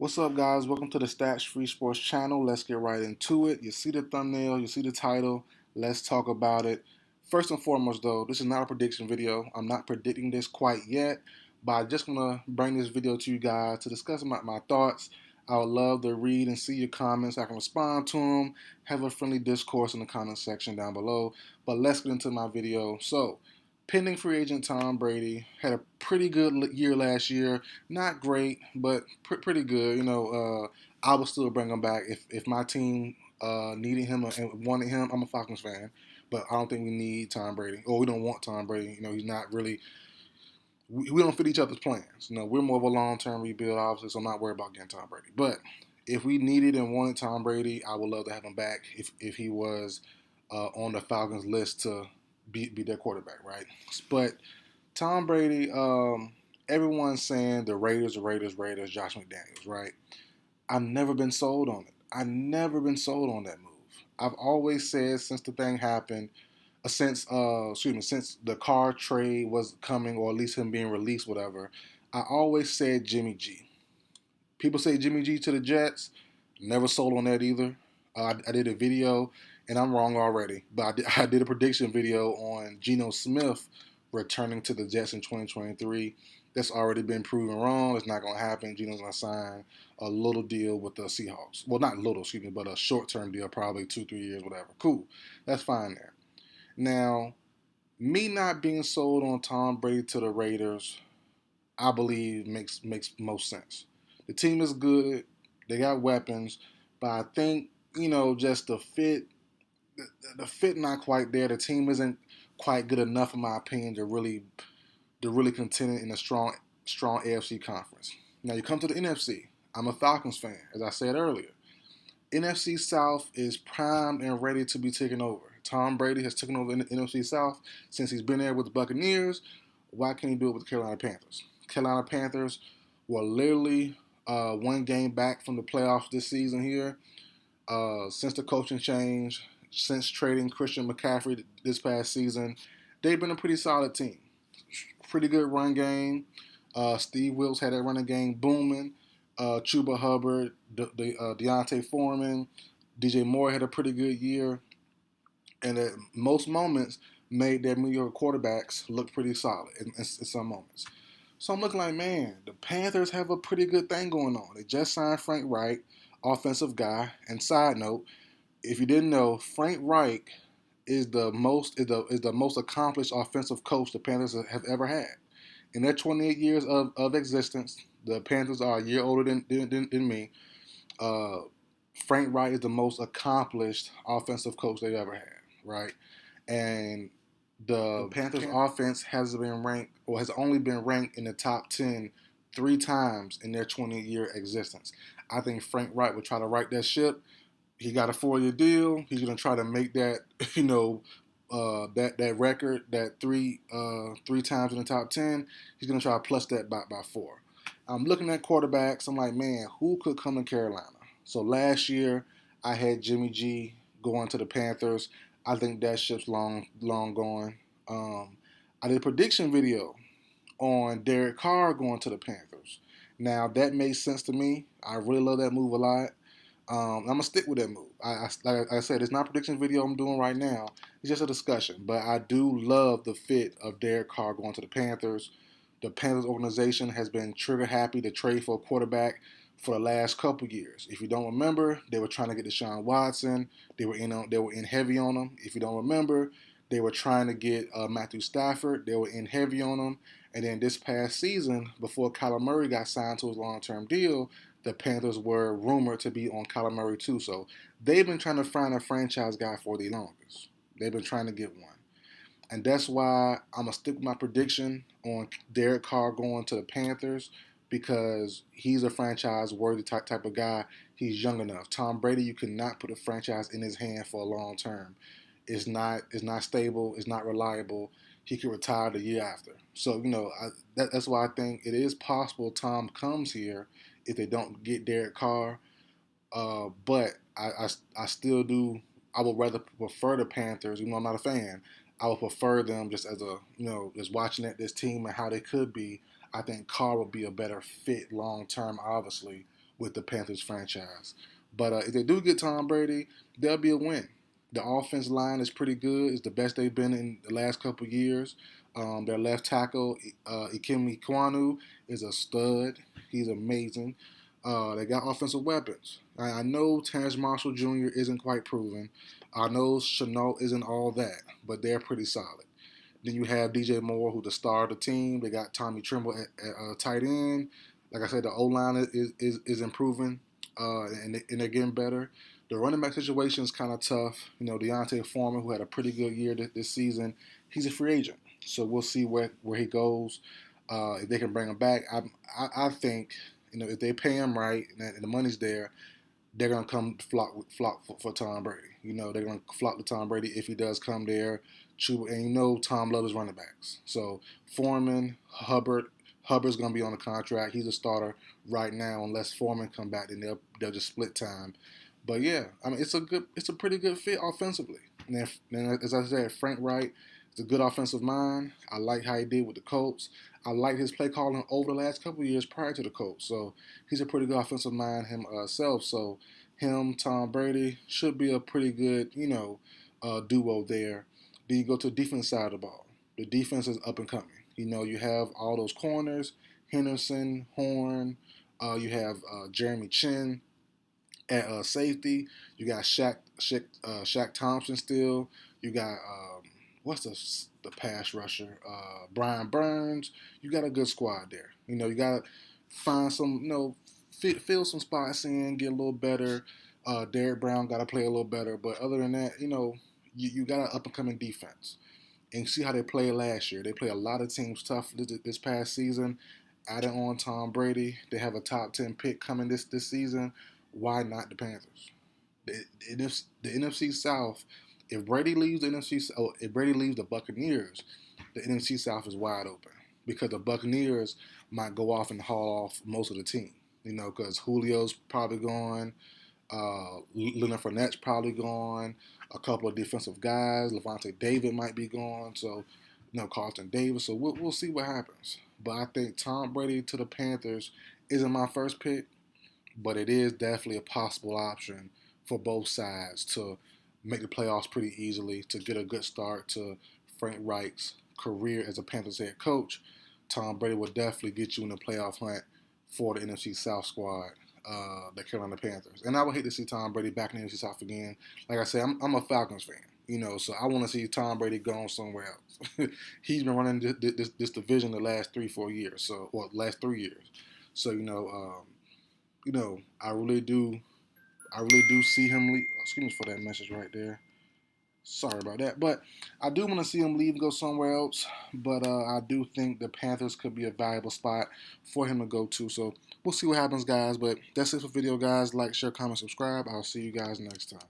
What's up, guys? Welcome to the Stats Free Sports channel. Let's get right into it. You see the thumbnail, you see the title. Let's talk about it. First and foremost, though, this is not a prediction video. I'm not predicting this quite yet, but I'm just going to bring this video to you guys to discuss my thoughts. I would love to read and see your comments. I can respond to them, have a friendly discourse in the comment section down below. But let's get into my video. So, pending free agent Tom Brady had a pretty good year last year. Not great, but pretty good. I would still bring him back if my team needed him and wanted him. I'm a Falcons fan, but I don't think we need Tom Brady, or we don't want Tom Brady. He's not really. We don't fit each other's plans. We're more of a long-term rebuild, obviously, so I'm not worried about getting Tom Brady. But if we needed and wanted Tom Brady, I would love to have him back if he was on the Falcons list to be their quarterback, right? But Tom Brady, everyone's saying the Raiders, Josh McDaniels, right? I've never been sold on it. I've never been sold on that move. I've always said since the thing happened, since the Carr trade was coming, or at least him being released, whatever. I always said Jimmy G. People say Jimmy G to the Jets. Never sold on that either. I did a video, and I'm wrong already, but I did a prediction video on Geno Smith returning to the Jets in 2023. That's already been proven wrong. It's not going to happen. Geno's going to sign a little deal with the Seahawks. Well, not little, excuse me, but a short-term deal, probably 2-3 years, whatever. Cool. That's fine there. Now, me not being sold on Tom Brady to the Raiders, I believe makes most sense. The team is good. They got weapons, but I think just the fit not quite there. The team isn't quite good enough, in my opinion, to really contend in a strong AFC conference. Now you come to the NFC. I'm a Falcons fan, as I said earlier. NFC South is primed and ready to be taken over. Tom Brady has taken over the NFC South since he's been there with the Buccaneers. Why can't he do it with the Carolina Panthers? Carolina Panthers were literally one game back from the playoffs this season here. Since the coaching change, since trading Christian McCaffrey this past season, they've been a pretty solid team. Pretty good run game. Steve Wilks had that running game booming. Chuba Hubbard, Deontay Foreman, DJ Moore had a pretty good year, and at most moments made their mediocre quarterbacks look pretty solid in some moments. So I'm looking like, man, the Panthers have a pretty good thing going on. They just signed Frank Reich, offensive guy. And side note, if you didn't know, Frank Reich is the most accomplished offensive coach the Panthers have ever had. In their 28 years of existence, the Panthers are a year older than me. Uh, Frank Reich is the most accomplished offensive coach they've ever had, right? And the Panthers offense has only been ranked in the top 10 3 times in their 20-year existence. I think Frank Reich would try to right that ship. He got a 4-year deal. He's gonna try to make that, that record, that three times in the top 10. He's gonna try to plus that by 4. I'm looking at quarterbacks. I'm like, man, who could come to Carolina? So last year, I had Jimmy G going to the Panthers. I think that ship's long gone. I did a prediction video on Derek Carr going to the Panthers. Now that made sense to me. I really love that move a lot. I'm gonna stick with that move. Like I said, it's not a prediction video I'm doing right now. It's just a discussion. But I do love the fit of Derek Carr going to the Panthers. The Panthers organization has been trigger happy to trade for a quarterback for the last couple years. If you don't remember, they were trying to get Deshaun Watson. They were in heavy on him. If you don't remember, they were trying to get Matthew Stafford. They were in heavy on him. And then this past season, before Kyler Murray got signed to his long-term deal, the Panthers were rumored to be on Kyler Murray too. So they've been trying to find a franchise guy for the longest. They've been trying to get one. And that's why I'm going to stick with my prediction on Derek Carr going to the Panthers, because he's a franchise-worthy type of guy. He's young enough. Tom Brady, you cannot put a franchise in his hand for a long term. It's not stable. It's not reliable. He could retire the year after. So, that's why I think it is possible Tom comes here if they don't get Derek Carr. But I still do. I would rather prefer the Panthers, even though I'm not a fan. I would prefer them just as just watching this team and how they could be. I think Carr would be a better fit long term, obviously, with the Panthers franchise. But if they do get Tom Brady, they'll be a win. The offense line is pretty good. It's the best they've been in the last couple of years. Their left tackle, Ikemi Kwanu, is a stud. He's amazing. They got offensive weapons. I know Terrence Marshall Jr. isn't quite proven. I know Chenault isn't all that, but they're pretty solid. Then you have DJ Moore, who's the star of the team. They got Tommy Tremble at tight end. Like I said, the O line is improving, and they're getting better. The running back situation is kind of tough. You know, Deontay Foreman, who had a pretty good year this season, he's a free agent. So we'll see where he goes. If they can bring him back, I think, you know, if they pay him right and the money's there, they're gonna come flock for Tom Brady. You know, they're gonna flock to Tom Brady if he does come there. And you know, Tom loves his running backs. So Foreman, Hubbard's gonna be on the contract. He's a starter right now. Unless Foreman come back, then they'll just split time. But yeah, I mean, it's a pretty good fit offensively. And then as I said, Frank Wright is a good offensive mind. I like how he did with the Colts. I like his play calling over the last couple of years prior to the Colts. So he's a pretty good offensive mind himself. So him, Tom Brady should be a pretty good, you know, duo there. Then you go to the defense side of the ball. The defense is up and coming. You know, you have all those corners, Henderson, Horn. You have Jeremy Chin at safety. You got Shaq Thompson still. You got what's the pass rusher? Brian Burns. You got a good squad there. You know, you got to find some, you know, fill some spots in, get a little better. Derek Brown got to play a little better. But other than that, you know, you got an up-and-coming defense. And see how they played last year. They play a lot of teams tough this past season. Adding on Tom Brady, they have a top 10 pick coming this season. Why not the Panthers? The NFC South. If Brady leaves if Brady leaves the Buccaneers, the NFC South is wide open because the Buccaneers might go off and haul off most of the team. You know, because Julio's probably gone, Leonard Fournette's probably gone, a couple of defensive guys, Levante David might be gone, so you know, Carlton Davis. So we'll see what happens. But I think Tom Brady to the Panthers isn't my first pick, but it is definitely a possible option for both sides to make the playoffs pretty easily, to get a good start to Frank Reich's career as a Panthers head coach. Tom Brady will definitely get you in the playoff hunt for the NFC South squad, the Carolina Panthers. And I would hate to see Tom Brady back in the NFC South again. Like I said, I'm a Falcons fan, you know, so I want to see Tom Brady going somewhere else. He's been running this division the last 3-4 years, last 3 years. So you know, I really do see him leave. Excuse me for that message right there. Sorry about that. But I do want to see him leave and go somewhere else. But I do think the Panthers could be a valuable spot for him to go to. So we'll see what happens, guys. But that's it for the video, guys. Like, share, comment, subscribe. I'll see you guys next time.